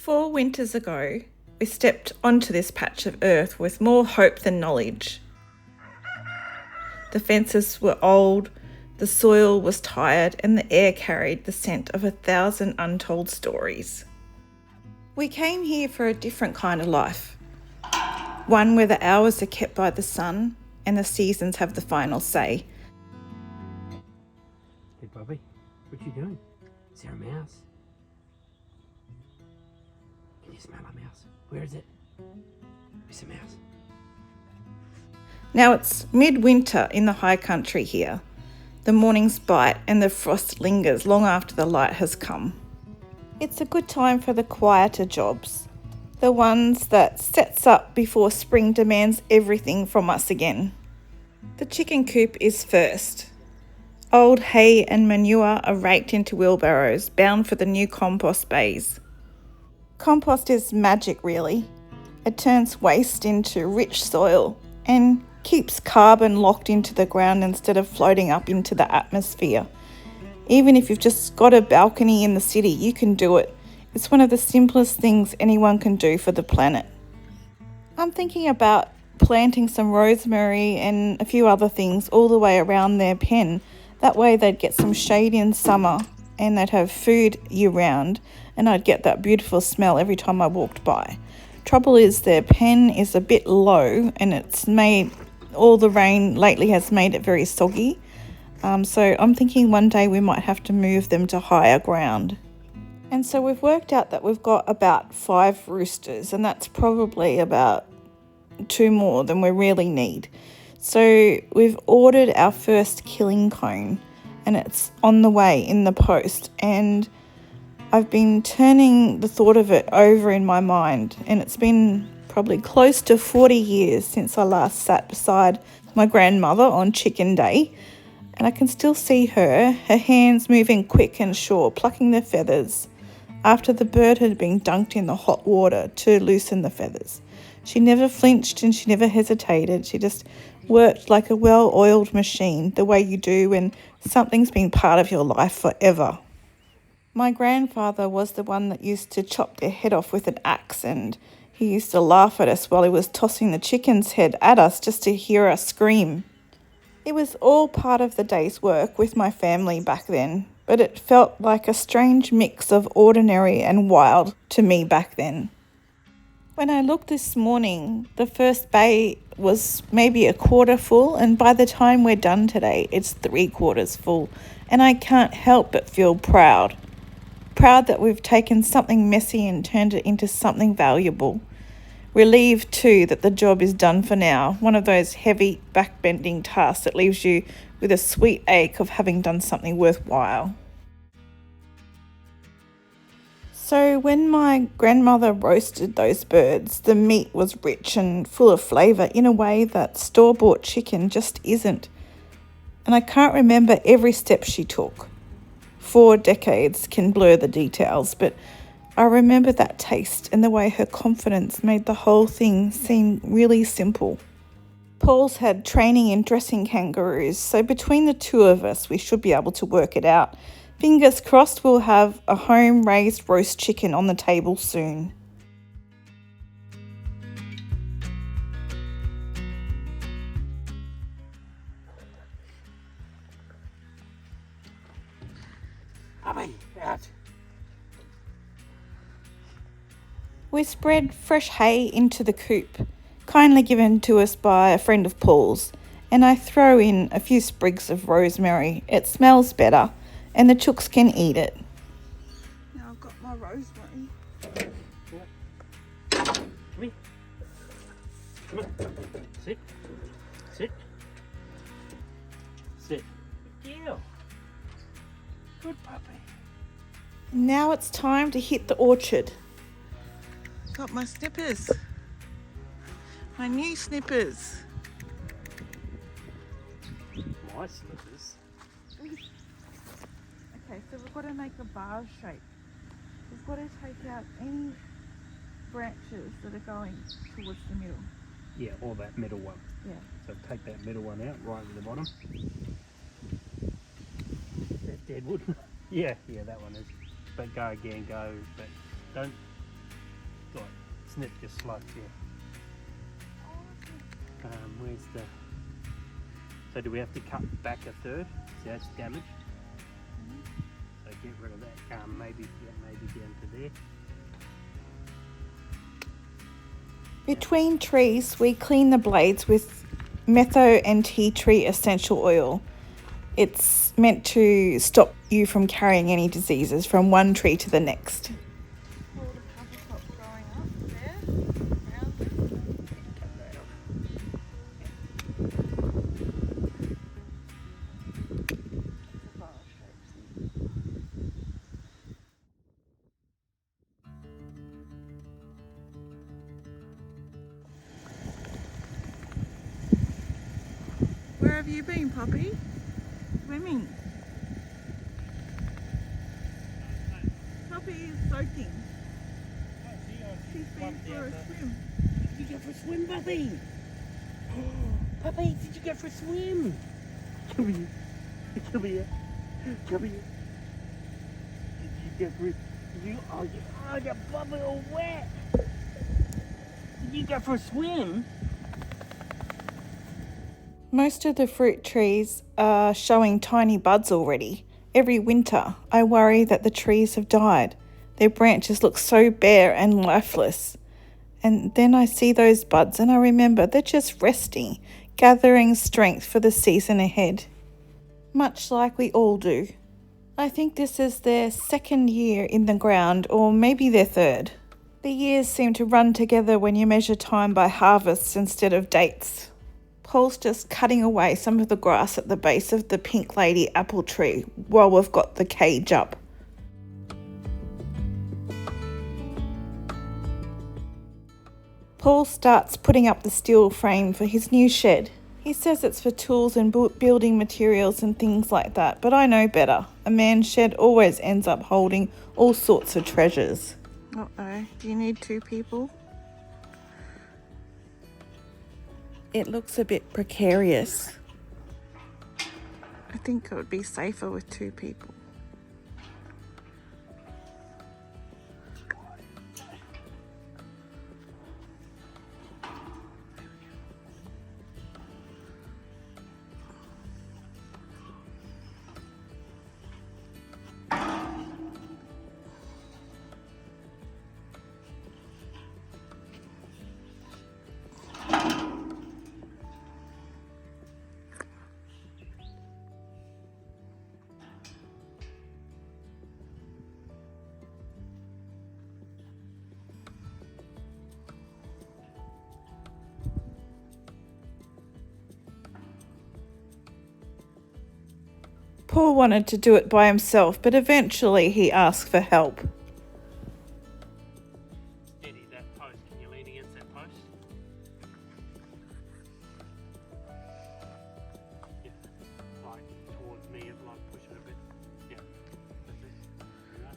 4 winters ago, we stepped onto this patch of earth with more hope than knowledge. The fences were old, the soil was tired, and the air carried the scent of 1,000 untold stories. We came here for a different kind of life. One where the hours are kept by the sun and the seasons have the final say. Hey Bobby, what you doing? Is there a mouse? Can you smell a mouse? Where is it? Where's the mouse? Now it's midwinter in the high country here. The mornings bite and the frost lingers long after the light has come. It's a good time for the quieter jobs, the ones that sets up before spring demands everything from us again. The chicken coop is first. Old hay and manure are raked into wheelbarrows, bound for the new compost bays. Compost is magic, really. It turns waste into rich soil and keeps carbon locked into the ground instead of floating up into the atmosphere. Even if you've just got a balcony in the city, you can do it. It's one of the simplest things anyone can do for the planet. I'm thinking about planting some rosemary and a few other things all the way around their pen. That way they'd get some shade in summer and they'd have food year round, and I'd get that beautiful smell every time I walked by. Trouble is their pen is a bit low and all the rain lately has made it very soggy. So I'm thinking one day we might have to move them to higher ground. And so we've worked out that we've got about 5 roosters, and that's probably about 2 more than we really need. So we've ordered our first killing cone and it's on the way in the post, and I've been turning the thought of it over in my mind, and it's been probably close to 40 years since I last sat beside my grandmother on Chicken Day, and I can still see her hands moving quick and sure, plucking the feathers after the bird had been dunked in the hot water to loosen the feathers. She never flinched and she never hesitated. She just worked like a well-oiled machine, the way you do when something's been part of your life forever. My grandfather was the one that used to chop their head off with an axe, and he used to laugh at us while he was tossing the chicken's head at us just to hear us scream. It was all part of the day's work with my family back then, but it felt like a strange mix of ordinary and wild to me back then. When I looked this morning, the first bay was maybe a quarter full, and by the time we're done today, it's 3/4 full, and I can't help but feel proud. Proud that we've taken something messy and turned it into something valuable. Relieved too that the job is done for now, one of those heavy backbending tasks that leaves you with a sweet ache of having done something worthwhile. So when my grandmother roasted those birds, the meat was rich and full of flavour in a way that store-bought chicken just isn't. And I can't remember every step she took. 4 decades can blur the details, but I remember that taste and the way her confidence made the whole thing seem really simple. Paul's had training in dressing kangaroos, so between the 2 of us, we should be able to work it out. Fingers crossed we'll have a home-raised roast chicken on the table soon. Bobby, out. We spread fresh hay into the coop, kindly given to us by a friend of Paul's, and I throw in a few sprigs of rosemary. It smells better, and the chooks can eat it. Now I've got my rosemary. Come here. Come on. Sit. Sit. Sit. Good girl. Good puppy. Now it's time to hit the orchard. Got my snippers. My new snippers. My slippers. Okay, so we've got to make a bar shape. We've got to take out any branches that are going towards the middle. Yeah, or that middle one. Yeah. So take that middle one out, right at the bottom. That's deadwood. yeah, that one is. But go again, but don't like snipped your sludge, yeah. Where's the... So do we have to cut back a third? See, that's damaged. So get rid of that. Maybe down to there. Between trees, we clean the blades with metho and tea tree essential oil. It's meant to stop you from carrying any diseases from one tree to the next. Where have you been, Poppy? Swimming. Poppy is soaking. She's been for a swim. Did you go for a swim, puppy? Puppy, did you go for a swim? Come here. Come here. Come here. Did you go for oh, your puppy all wet. Did you go for a swim? Most of the fruit trees are showing tiny buds already. Every winter, I worry that the trees have died. Their branches look so bare and lifeless. And then I see those buds and I remember they're just resting, gathering strength for the season ahead. Much like we all do. I think this is their second year in the ground, or maybe their third. The years seem to run together when you measure time by harvests instead of dates. Paul's just cutting away some of the grass at the base of the pink lady apple tree while we've got the cage up. Paul starts putting up the steel frame for his new shed. He says it's for tools and building materials and things like that, but I know better. A man's shed always ends up holding all sorts of treasures. Uh-oh, do you need two people? It looks a bit precarious. I think it would be safer with two people. Paul wanted to do it by himself, but eventually he asked for help. Steady that post. Can you lean against that post? Yeah. Like towards me, like push it a bit. Yeah. That's it. There you are.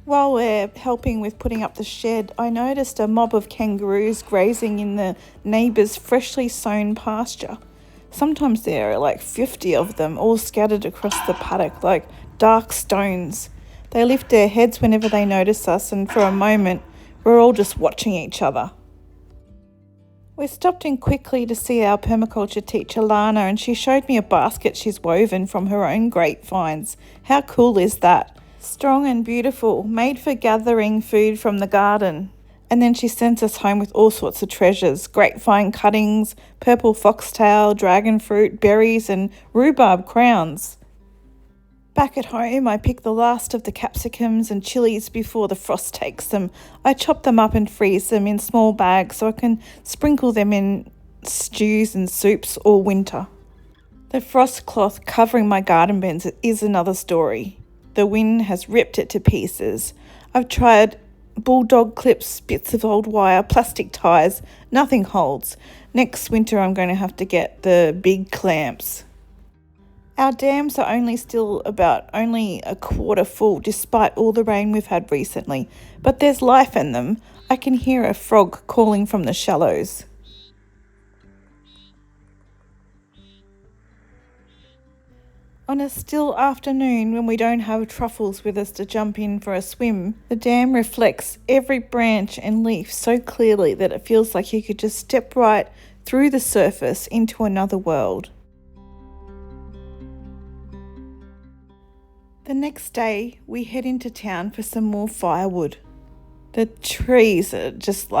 While we're helping with putting up the shed, I noticed a mob of kangaroos grazing in the neighbour's freshly sown pasture. Sometimes there are like 50 of them, all scattered across the paddock like dark stones. They lift their heads whenever they notice us, and for a moment, we're all just watching each other. We stopped in quickly to see our permaculture teacher Lana, and she showed me a basket she's woven from her own grapevines. How cool is that? Strong and beautiful, made for gathering food from the garden. And then she sends us home with all sorts of treasures: grapevine cuttings, purple foxtail, dragon fruit, berries and rhubarb crowns. Back at home, I pick the last of the capsicums and chilies before the frost takes them. I chop them up and freeze them in small bags so I can sprinkle them in stews and soups all winter. The frost cloth covering my garden beds is another story. The wind has ripped it to pieces. I've tried bulldog clips, bits of old wire, plastic ties. Nothing holds. Next winter I'm going to have to get the big clamps. Our dams are still about only a quarter full despite all the rain we've had recently, but there's life in them. I can hear a frog calling from the shallows. On a still afternoon when we don't have truffles with us to jump in for a swim, the dam reflects every branch and leaf so clearly that it feels like you could just step right through the surface into another world. The next day, we head into town for some more firewood. The trees are just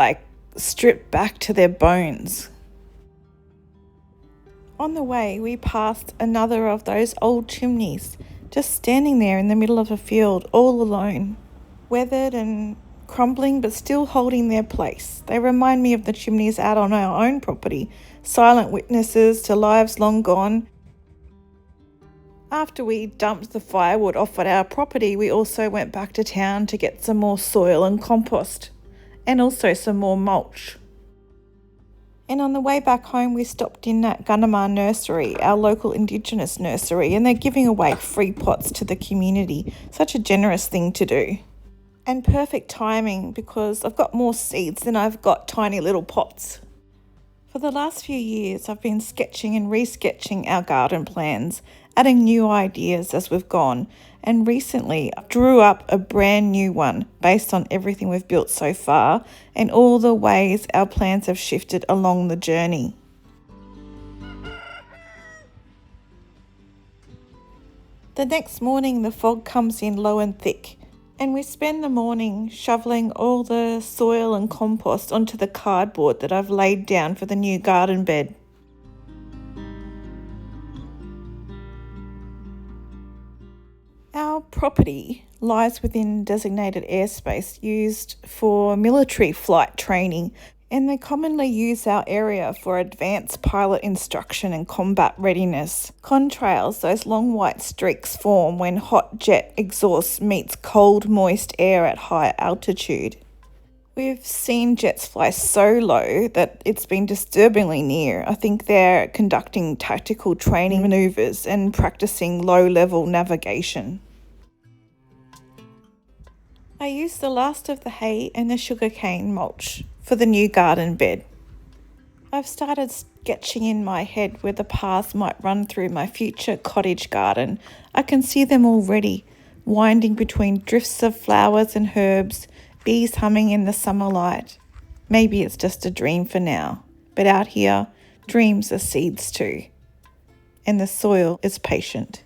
stripped back to their bones. On the way, we passed another of those old chimneys, just standing there in the middle of a field, all alone. Weathered and crumbling, but still holding their place. They remind me of the chimneys out on our own property, silent witnesses to lives long gone. After we dumped the firewood off at our property, we also went back to town to get some more soil and compost, and also some more mulch. And on the way back home, we stopped in at Gunnemarr Nursery, our local Indigenous nursery, and they're giving away free pots to the community. Such a generous thing to do. And perfect timing because I've got more seeds than I've got tiny little pots. For the last few years, I've been sketching and re-sketching our garden plans, adding new ideas as we've gone, and recently I drew up a brand new one based on everything we've built so far and all the ways our plans have shifted along the journey. The next morning the fog comes in low and thick, and we spend the morning shoveling all the soil and compost onto the cardboard that I've laid down for the new garden bed. Our property lies within designated airspace used for military flight training, and they commonly use our area for advanced pilot instruction and combat readiness. Contrails, those long white streaks form when hot jet exhaust meets cold, moist air at high altitude. We've seen jets fly so low that it's been disturbingly near. I think they're conducting tactical training maneuvers and practicing low-level navigation. I used the last of the hay and the sugarcane mulch for the new garden bed. I've started sketching in my head where the paths might run through my future cottage garden. I can see them already, winding between drifts of flowers and herbs, bees humming in the summer light. Maybe it's just a dream for now, but out here, dreams are seeds too, and the soil is patient.